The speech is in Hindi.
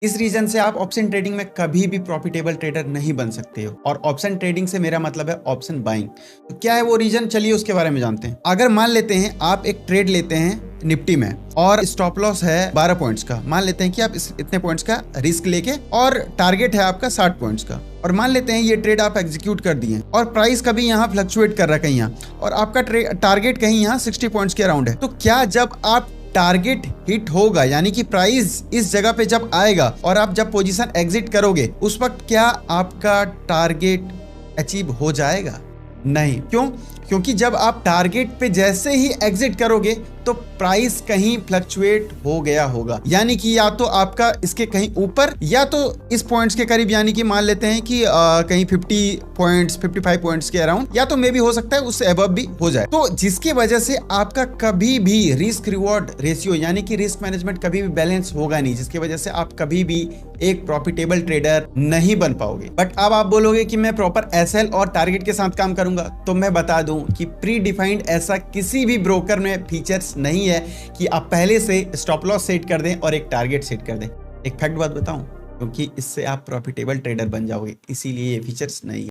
इस रीजन से आप ऑप्शन ट्रेडिंग में कभी भी प्रॉफिटेबल ट्रेडर नहीं बन सकते हो। और ऑप्शन ट्रेडिंग से मेरा मतलब है ऑप्शन बाइंग। तो क्या है वो रीजन, चलिए उसके बारे में जानते हैं। अगर मान लेते हैं आप एक ट्रेड लेते हैं निफ्टी में और स्टॉप लॉस है 12 पॉइंट्स का, मान लेते हैं कि आप इतने पॉइंट्स का रिस्क लेके और टारगेट है आपका 60 पॉइंट्स का, और मान लेते हैं ये ट्रेड आप एग्जीक्यूट कर दिए और प्राइस कभी यहाँ फ्लक्चुएट कर रहा है कहीं यहाँ, और आपका टारगेट कहीं यहाँ 60 पॉइंट्स के अराउंड है। तो क्या जब आप टारगेट हिट होगा, यानी कि प्राइस इस जगह पे जब आएगा और आप जब पोजीशन एग्जिट करोगे, उस वक्त क्या आपका टारगेट अचीव हो जाएगा? नहीं। क्यों? क्योंकि जब आप टारगेट पे जैसे ही एग्जिट करोगे तो प्राइस कहीं फ्लक्चुएट हो गया होगा, यानी कि या तो आपका इसके कहीं ऊपर या तो इस पॉइंट्स के करीब, यानी कि मान लेते हैं कि कहीं 50 पॉइंट्स 55 पॉइंट्स के अराउंड, या तो मे भी हो सकता है उससे अबव भी हो जाए। तो जिसकी वजह से आपका कभी भी रिस्क रिवॉर्ड रेशियो यानी कि रिस्क मैनेजमेंट कभी भी बैलेंस होगा नहीं, जिसकी वजह से आप कभी भी एक प्रॉफिटेबल ट्रेडर नहीं बन पाओगे। बट अब आप बोलोगे कि मैं प्रॉपर एसएल और टारगेट के साथ काम करूंगा, तो मैं बता दूं कि प्री डिफाइंड ऐसा किसी भी ब्रोकर में फीचर्स नहीं है कि आप पहले से स्टॉप लॉस सेट कर दें और एक टारगेट सेट कर दें। एक फैक्ट बात बताऊं, क्योंकि इससे आप प्रॉफिटेबल ट्रेडर बन जाओगे, इसीलिए ये फीचर्स नहीं है।